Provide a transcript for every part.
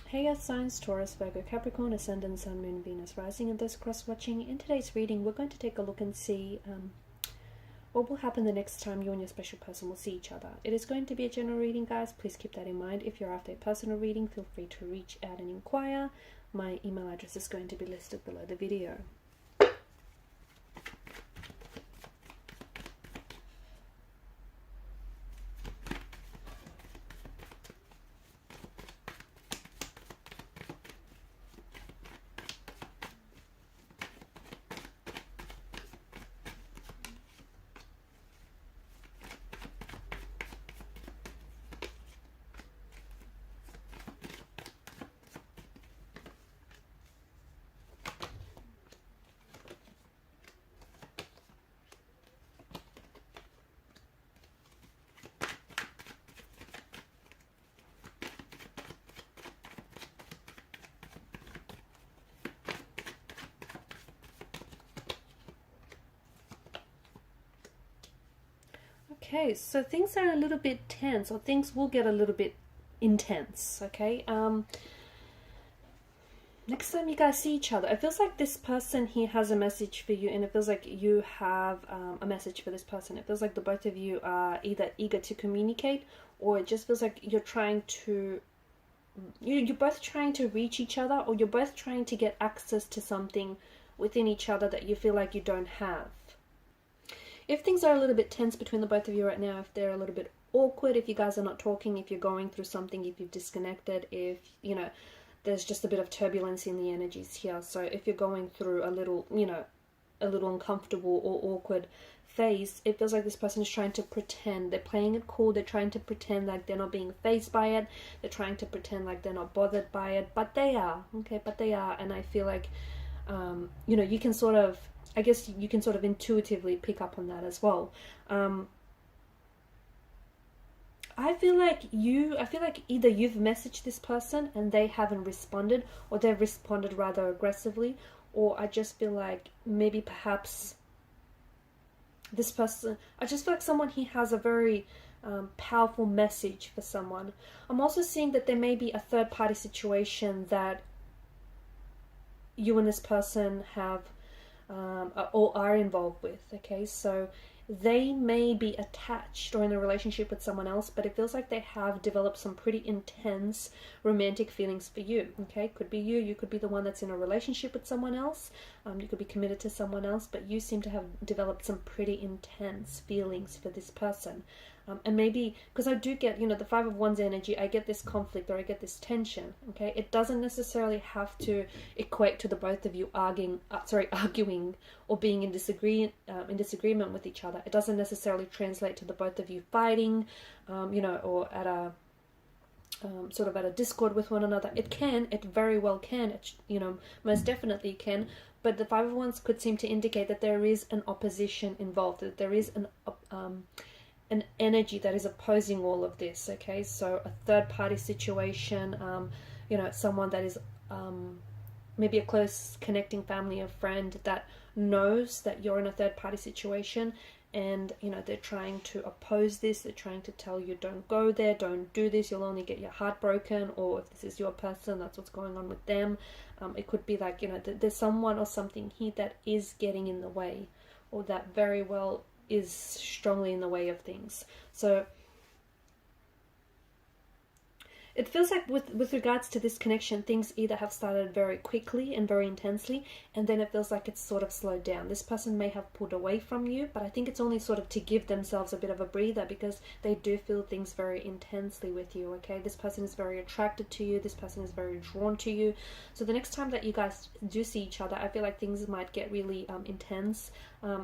Hey Earth signs, Taurus, Virgo, Capricorn, Ascendant, Sun, Moon, Venus, Rising, and those cross-watching. In today's reading, we're going to take a look and see what will happen the next time you and your special person will see each other. It is going to be a general reading, guys. Please keep that in mind. If you're after a personal reading, feel free to reach out and inquire. My email address is going to be listed below the video. Okay, so things are a little bit tense, or things will get a little bit intense, okay? Next time you guys see each other, it feels like this person here has a message for you, and it feels like you have a message for this person. It feels like the both of you are either eager to communicate, or it just feels like you're trying to... You're both trying to reach each other, or you're both trying to get access to something within each other that you feel like you don't have. If things are a little bit tense between the both of you right now, if they're a little bit awkward, if you guys are not talking, if you're going through something, if you've disconnected, if, you know, there's just a bit of turbulence in the energies here. So if you're going through a little, you know, a little uncomfortable or awkward phase, it feels like this person is trying to pretend. They're playing it cool. They're trying to pretend like they're not being fazed by it. They're trying to pretend like they're not bothered by it. But they are, okay? But they are. And I feel like, you know, you can sort of... I guess you can sort of intuitively pick up on that as well. I feel like either you've messaged this person and they haven't responded, or they've responded rather aggressively, or I just feel like maybe perhaps this person, I just feel like someone here has a very powerful message for someone. I'm also seeing that there may be a third party situation that you and this person have or are involved with, okay? So they may be attached or in a relationship with someone else, but it feels like they have developed some pretty intense romantic feelings for you, okay? Could be you could be the one that's in a relationship with someone else, you could be committed to someone else, but you seem to have developed some pretty intense feelings for this person. And maybe, because I do get, you know, the Five of Wands energy, I get this conflict or I get this tension, okay? It doesn't necessarily have to equate to the both of you arguing or being in disagreement with each other. It doesn't necessarily translate to the both of you fighting, you know, or at a sort of at a discord with one another. It very well can, you know, most definitely can. But the Five of Wands could seem to indicate that there is an opposition involved, that there is an energy that is opposing all of this, okay? So a third party situation, you know, someone that is maybe a close connecting family or friend that knows that you're in a third party situation, and, you know, they're trying to oppose this. They're trying to tell you, don't go there, don't do this, you'll only get your heart broken. Or if this is your person, that's what's going on with them. It could be like, you know, there's someone or something here that is getting in the way, or that very well is strongly in the way of things. So it feels like with regards to this connection, things either have started very quickly and very intensely, and then it feels like it's sort of slowed down. This person may have pulled away from you, but I think it's only sort of to give themselves a bit of a breather, because they do feel things very intensely with you, okay? This person is very attracted to you. This person is very drawn to you. So the next time that you guys do see each other, I feel like things might get really intense.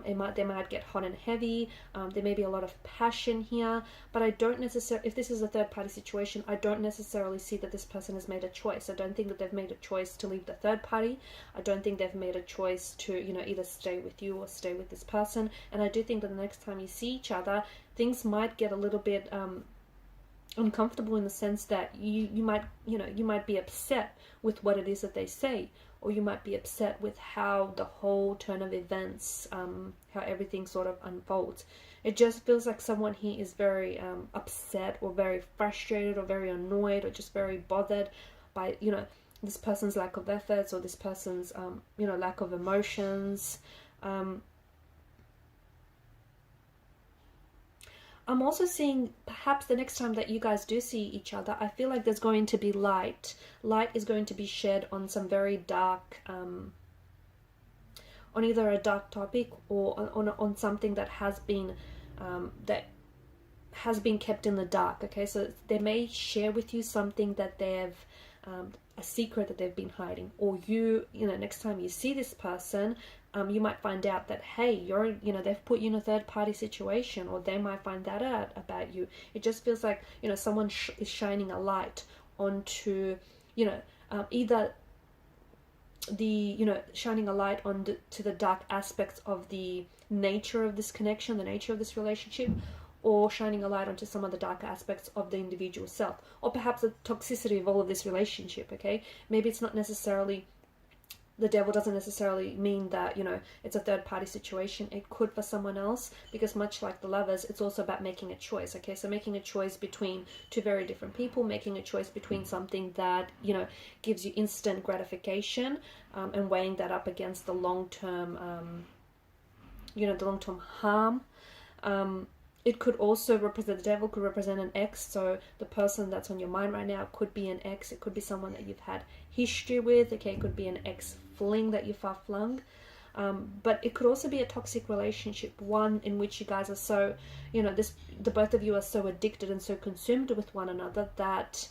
They might get hot and heavy. There may be a lot of passion here, but I don't necessarily, if this is a third party situation, I don't necessarily see that this person has made a choice. I don't think that they've made a choice to leave the third party. I don't think they've made a choice to, you know, either stay with you or stay with this person. And I do think that the next time you see each other, things might get a little bit uncomfortable, in the sense that you might be upset with what it is that they say, or you might be upset with how the whole turn of events, how everything sort of unfolds. It just feels like someone here is very upset, or very frustrated, or very annoyed, or just very bothered by, you know, this person's lack of efforts, or this person's, you know, lack of emotions. I'm also seeing perhaps the next time that you guys do see each other, I feel like there's going to be light. Light is going to be shed on some very dark, on either a dark topic or on something that has been kept in the dark. Okay, so they may share with you something that they've a secret that they've been hiding, or you know, next time you see this person, you might find out that, hey, you know, they've put you in a third party situation, or they might find that out about you. It just feels like, you know, someone is shining a light onto, you know, either the, you know, shining a light on to the dark aspects of the nature of this connection, the nature of this relationship, or shining a light onto some of the darker aspects of the individual self, or perhaps the toxicity of all of this relationship. Okay, maybe it's not necessarily, the devil doesn't necessarily mean that, you know, it's a third party situation. It could for someone else, because much like the Lovers, it's also about making a choice. Okay, so making a choice between two very different people, making a choice between something that, you know, gives you instant gratification, and weighing that up against the long-term, you know, the long-term harm. It could also represent, the devil could represent an ex, so the person that's on your mind right now could be an ex. It could be someone that you've had history with. Okay, it could be an ex-fling that you far flung. But it could also be a toxic relationship, one in which you guys are so, you know, the both of you are so addicted and so consumed with one another that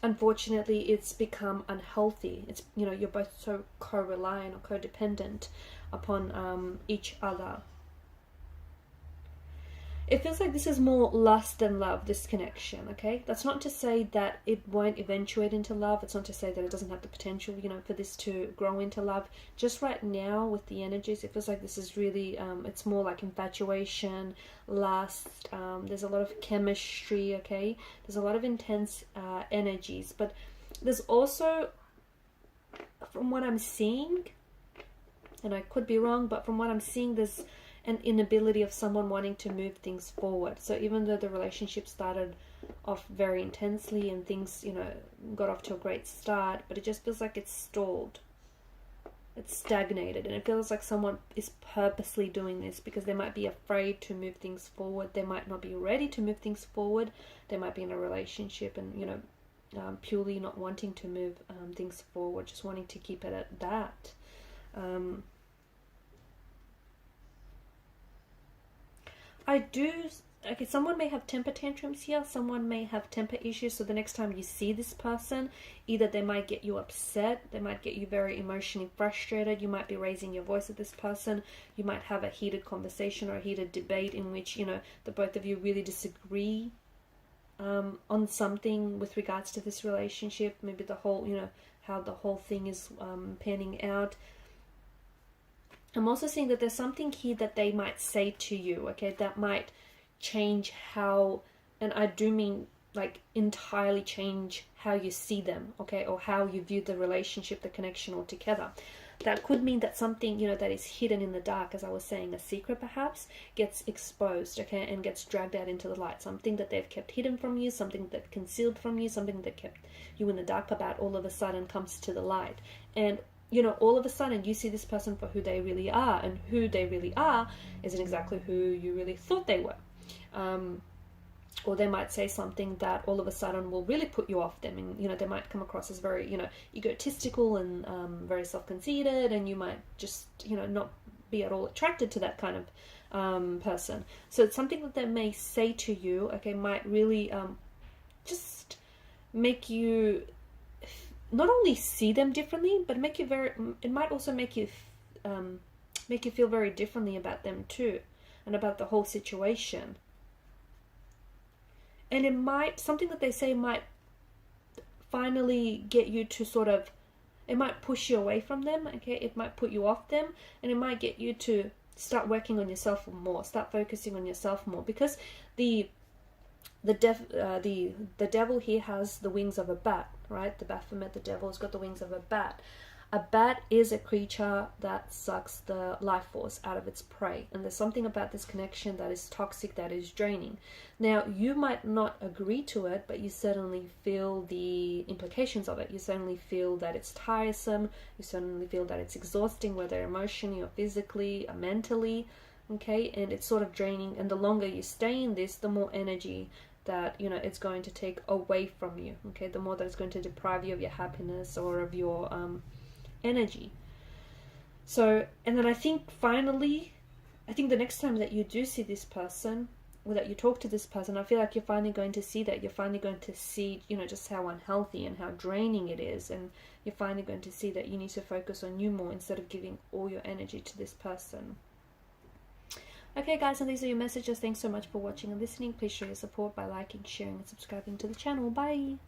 unfortunately it's become unhealthy. It's, you know, you're both so co-reliant or codependent upon each other. It feels like this is more lust than love, this connection, okay? That's not to say that it won't eventuate into love. It's not to say that it doesn't have the potential, you know, for this to grow into love. Just right now with the energies, it feels like this is really, it's more like infatuation, lust. There's a lot of chemistry, okay? There's a lot of intense energies. But there's also, from what I'm seeing, and I could be wrong, but from what I'm seeing, there's an inability of someone wanting to move things forward. So even though the relationship started off very intensely and things, you know, got off to a great start, but it just feels like it's stalled. It's stagnated, and it feels like someone is purposely doing this because they might be afraid to move things forward. They might not be ready to move things forward. They might be in a relationship and, you know, purely not wanting to move things forward, just wanting to keep it at that. Okay, someone may have temper tantrums here. Someone may have temper issues. So the next time you see this person, either they might get you upset, they might get you very emotionally frustrated. You might be raising your voice at this person. You might have a heated conversation or a heated debate in which, you know, the both of you really disagree on something with regards to this relationship. Maybe the whole, you know, how the whole thing is panning out. I'm also seeing that there's something here that they might say to you, okay, that might change how, and I do mean like entirely change how you see them, okay, or how you view the relationship, the connection altogether. That could mean that something, you know, that is hidden in the dark, as I was saying, a secret perhaps, gets exposed, okay, and gets dragged out into the light. Something that they've kept hidden from you, something that concealed from you, something that kept you in the dark about, all of a sudden comes to the light. And you know, all of a sudden you see this person for who they really are, and who they really are isn't exactly who you really thought they were. Or they might say something that all of a sudden will really put you off them, and, you know, they might come across as very, you know, egotistical and very self-conceited, and you might just, you know, not be at all attracted to that kind of person. So it's something that they may say to you, okay, might really just make you not only see them differently, but it might also make you feel very differently about them too, and about the whole situation. And it might, something that they say might finally get you to sort of, it might push you away from them, okay, it might put you off them, and it might get you to start working on yourself more, start focusing on yourself more, because the devil here has the wings of a bat, right? The Baphomet, the devil, has got the wings of a bat. A bat is a creature that sucks the life force out of its prey, and there's something about this connection that is toxic, that is draining. Now, you might not agree to it, but you certainly feel the implications of it. You certainly feel that it's tiresome. You certainly feel that it's exhausting, whether emotionally or physically or mentally. Okay, and it's sort of draining, and the longer you stay in this, the more energy that it's going to take away from you. Okay, the more that it's going to deprive you of your happiness or of your energy. So, and then I think finally, the next time that you do see this person, or that you talk to this person, I feel like you're finally going to see that. You're finally going to see, just how unhealthy and how draining it is, and you're finally going to see that you need to focus on you more instead of giving all your energy to this person. Okay guys, and these are your messages. Thanks so much for watching and listening. Please show your support by liking, sharing and subscribing to the channel. Bye!